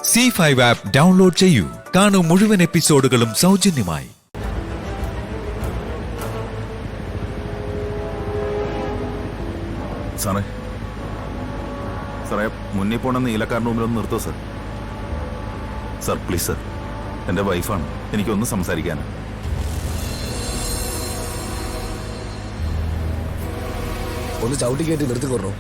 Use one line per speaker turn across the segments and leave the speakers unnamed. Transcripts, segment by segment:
C5 app download ചെയ്യൂ. കാണൂ മുഴുവൻ എപ്പിസോഡുകളും സൗജന്യമായി.
സാറേ സാറേ മുന്നിൽ പോണ നീലക്കാരൻ്റെ മുമ്പിലൊന്ന് നിർത്തോ സാർ. സാർ പ്ലീസ് സാർ, എൻ്റെ വൈഫാണ്, എനിക്കൊന്ന് സംസാരിക്കാനാണ്.
ഒന്ന് ചവിട്ടി കയറ്റി നിർത്തിക്കൊള്ളു.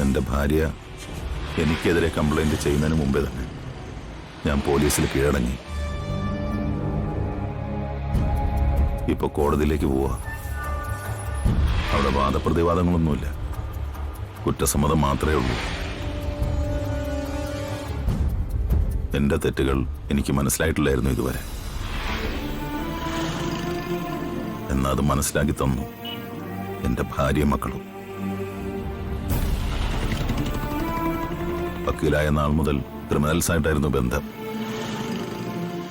എൻ്റെ ഭാര്യ എനിക്കെതിരെ കംപ്ലൈൻറ്റ് ചെയ്യുന്നതിന് മുമ്പേ തന്നെ ഞാൻ പോലീസിൽ കീഴടങ്ങി. ഇപ്പോൾ കോടതിയിലേക്ക് പോവാ. അവിടെ വാദപ്രതിവാദങ്ങളൊന്നുമില്ല, കുറ്റസമ്മതം മാത്രമേ ഉള്ളൂ. എൻ്റെ തെറ്റുകൾ എനിക്ക് മനസ്സിലായിട്ടില്ലായിരുന്നു ഇതുവരെ. എന്നാൽ അത് മനസ്സിലാക്കി തന്നു എൻ്റെ ഭാര്യയും മക്കളും. വക്കീലായ നാൾ മുതൽ ക്രിമിനൽസായിട്ടായിരുന്നു ബന്ധം.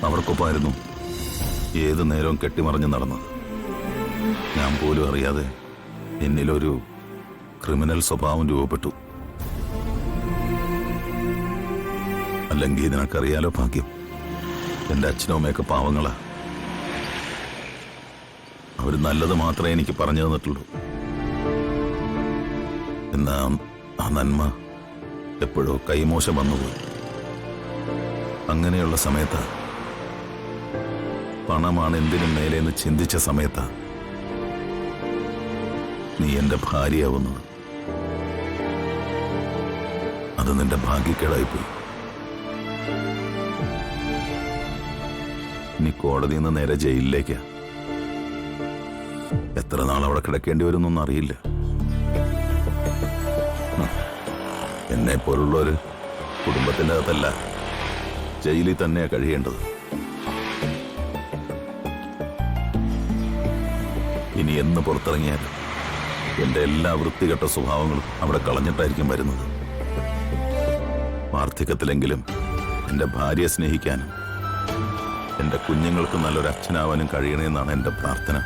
അവർക്കൊപ്പമായിരുന്നു ഏത് നേരവും കെട്ടിമറിഞ്ഞ് നടന്നത്. ഞാൻ പോലും അറിയാതെ എന്നിലൊരു ക്രിമിനൽ സ്വഭാവം രൂപപ്പെട്ടു. അല്ലെങ്കിൽ ഇതിനൊക്കറിയാലോ ഭാഗ്യം, എൻ്റെ അച്ഛനും അമ്മയൊക്കെ പാവങ്ങളാ. അവർ നല്ലത് മാത്രമേ എനിക്ക് പറഞ്ഞു തന്നിട്ടുള്ളൂ. എന്നാ ആ നന്മ എപ്പോഴോ കൈമോശം വന്നുപോയി. അങ്ങനെയുള്ള സമയത്ത്, പണമാണ് എന്തിനും മേലെന്ന് ചിന്തിച്ച സമയത്ത് നീ എൻ്റെ ഭാര്യയാവുന്നത്. അത് നിന്റെ ഭാഗ്യക്കേടായിപ്പോയി. നീ കോടതിയിൽ നിന്ന് നേരെ ജയിലിലേക്കാ. എത്ര നാൾ അവിടെ കിടക്കേണ്ടി വരുന്നൊന്നും അറിയില്ല. എന്നെ പോലുള്ളൊരു കുടുംബത്തിൻ്റെ അകത്തല്ല, ജയിലിൽ തന്നെയാണ് കഴിയേണ്ടത്. ഇനി എന്ന് പുറത്തിറങ്ങിയാലും എൻ്റെ എല്ലാ വൃത്തികെട്ട സ്വഭാവങ്ങളും അവിടെ കളഞ്ഞിട്ടായിരിക്കും വരുന്നത്. വാർദ്ധക്യത്തിലെങ്കിലും എൻ്റെ ഭാര്യയെ സ്നേഹിക്കാനും എൻ്റെ കുഞ്ഞുങ്ങൾക്ക് നല്ലൊരു അച്ഛനാവാനും കഴിയണമെന്നാണ് എൻ്റെ പ്രാർത്ഥന.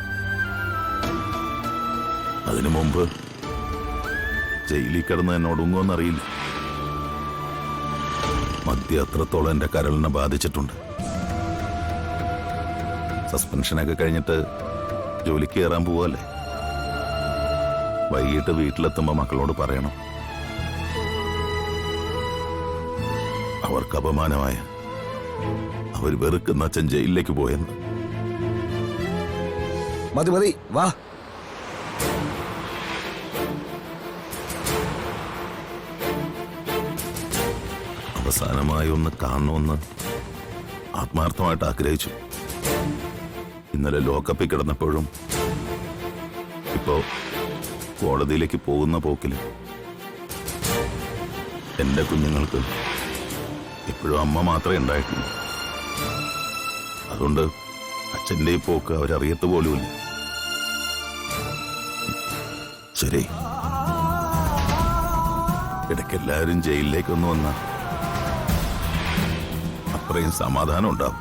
അതിനു മുമ്പ് ജയിലിൽ കിടന്ന് എന്നോട് ഒന്നുമെന്നറിയില്ല. മദ്യം അത്രത്തോളം എൻ്റെ കരളിനെ ബാധിച്ചിട്ടുണ്ട്. സസ്പെൻഷനൊക്കെ കഴിഞ്ഞിട്ട് ജോലിക്ക് കയറാൻ പോവല്ലേ. വൈകിട്ട് വീട്ടിലെത്തുമ്പോൾ മക്കളോട് പറയണം, അവർക്ക് അപമാനമായ അവർ വെറുക്കുന്ന അച്ഛൻ ജയിലിലേക്ക് പോയെന്ന്.
മതി മതി, വാ.
അവസാനമായി ഒന്ന് കാണണമെന്ന് ആത്മാർത്ഥമായിട്ട് ആഗ്രഹിച്ചു. ഇന്നലെ ലോക്കപ്പിൽ കിടന്നപ്പോഴും ഇപ്പോ കോടതിയിലേക്ക് പോകുന്ന പോക്കിൽ എൻ്റെ കുഞ്ഞുങ്ങൾക്ക് എപ്പോഴും അമ്മ മാത്രമേ ഉണ്ടായിട്ടുള്ളൂ. അതുകൊണ്ട് അച്ഛൻ്റെ ഈ പോക്ക് അവരറിയത്ത് പോലുമില്ല. ശരി, ഇടയ്ക്കെല്ലാവരും ജയിലിലേക്കൊന്ന് വന്നാൽ അത്രയും സമാധാനം ഉണ്ടാവും.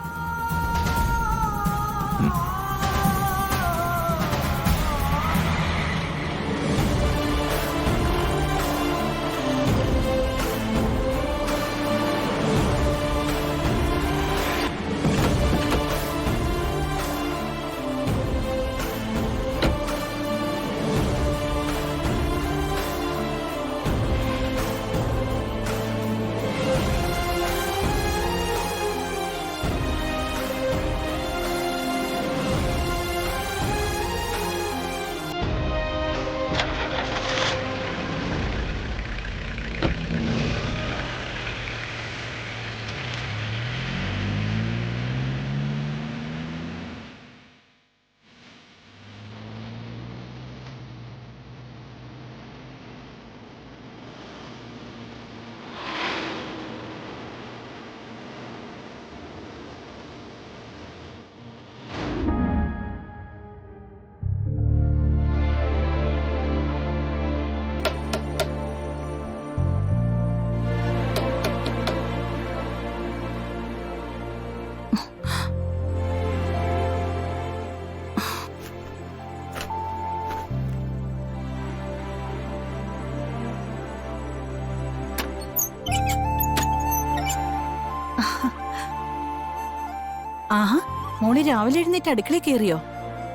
ആഹാ, മോള് രാവിലെ എഴുന്നേറ്റ് അടുക്കളയിൽ കയറിയോ?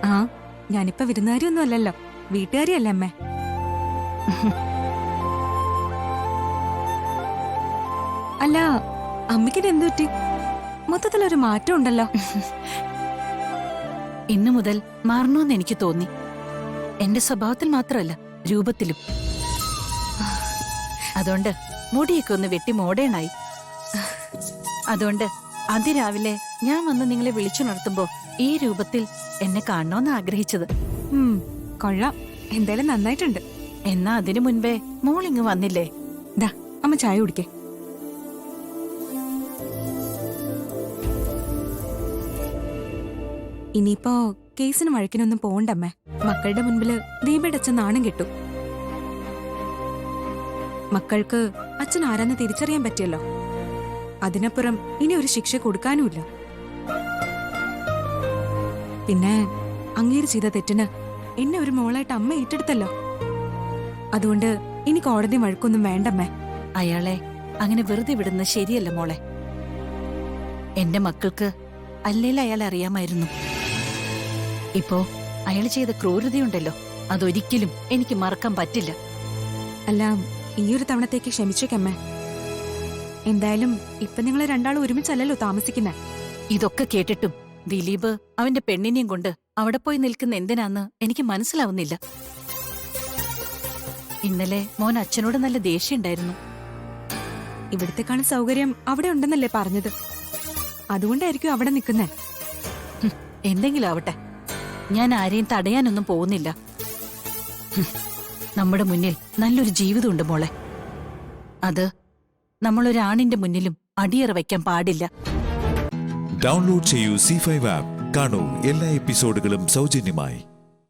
ആ, ഞാനിപ്പോ വിരുന്നുകാരിയൊന്നും അല്ലല്ലോ, വീട്ടുകാരിയല്ലേ അമ്മേ. അല്ല, അമ്മയ്ക്കിന് എന്തു പറ്റി? മൊത്തത്തിലൊരു മാറ്റം ഉണ്ടല്ലോ.
ഇന്നു മുതൽ മാറണമെന്ന് എനിക്ക് തോന്നി. എന്റെ സ്വഭാവത്തിൽ മാത്രമല്ല, രൂപത്തിലും. അതുകൊണ്ട് മുടിയൊക്കെ ഒന്ന് വെട്ടി മോഡേണായി. അതുകൊണ്ട് അതിരാവിലെ ഞാൻ വന്ന് നിങ്ങളെ വിളിച്ചുണർത്തുമ്പോ ഈ രൂപത്തിൽ എന്നെ കാണണമെന്ന് ആഗ്രഹിച്ചത്.
കൊള്ളാം, എന്തായാലും നന്നായിട്ടുണ്ട്.
എന്നാ അതിനു മുൻപേ മോളിങ് വന്നില്ലേ?
ദാ, അമ്മ ചായ കുടിക്കേ. ഇനിയിപ്പോ കേസിന് വഴക്കിനൊന്നും പോണ്ടമ്മേ. മക്കളുടെ മുൻപില് ദീപയുടെ അച്ഛൻ നാണം കിട്ടും. മക്കൾക്ക് അച്ഛൻ ആരാന്ന് തിരിച്ചറിയാൻ പറ്റിയല്ലോ. അതിനപ്പുറം ഇനി ഒരു ശിക്ഷ കൊടുക്കാനുമില്ല. പിന്നെ അങ്ങേര് ചെയ്ത തെറ്റിന് എന്നെ ഒരു മോളായിട്ട് അമ്മ ഏറ്റെടുത്തല്ലോ. അതുകൊണ്ട് ഇനി കോടതി വഴക്കൊന്നും വേണ്ടമ്മേ.
അയാളെ അങ്ങനെ വെറുതെ വിടുന്നത് ശരിയല്ല മോളെ. എന്റെ മക്കൾക്ക് അല്ലേലും അയാളെ അറിയാമായിരുന്നു. ഇപ്പോ അയാൾ ചെയ്ത ക്രൂരതയുണ്ടല്ലോ, അതൊരിക്കലും എനിക്ക് മറക്കാൻ പറ്റില്ല.
അല്ല, ഈയൊരു തവണത്തേക്ക് ക്ഷമിച്ചേക്കമ്മേ. എന്തായാലും ഇപ്പൊ നിങ്ങൾ രണ്ടാളും ഒരുമിച്ചല്ലല്ലോ താമസിക്കുന്നെ.
ഇതൊക്കെ കേട്ടിട്ടും ദിലീപ് അവന്റെ പെണ്ണിനെയും കൊണ്ട് അവിടെ പോയി നിൽക്കുന്ന എന്തിനാന്ന് എനിക്ക് മനസ്സിലാവുന്നില്ല. ഇന്നലെ മോൻ അച്ഛനോട് നല്ല ദേഷ്യമുണ്ടായിരുന്നു.
ഇവിടത്തെക്കാളും സൗകര്യം അവിടെ ഉണ്ടെന്നല്ലേ പറഞ്ഞത്. അതുകൊണ്ടായിരിക്കും അവിടെ നിൽക്കുന്നേ.
എന്തെങ്കിലും ആവട്ടെ, ഞാൻ ആരെയും തടയാനൊന്നും പോകുന്നില്ല. നമ്മുടെ മുന്നിൽ നല്ലൊരു ജീവിതമുണ്ട് മോളെ. അത് നമ്മളൊരാണിന്റെ മുന്നിലും അടിയറ വയ്ക്കാൻ പാടില്ല.
ഡൗൺലോഡ് ചെയ്യൂ C5 ആപ്പ്. കാണൂ എല്ലാ എപ്പിസോഡുകളും സൗജന്യമായി.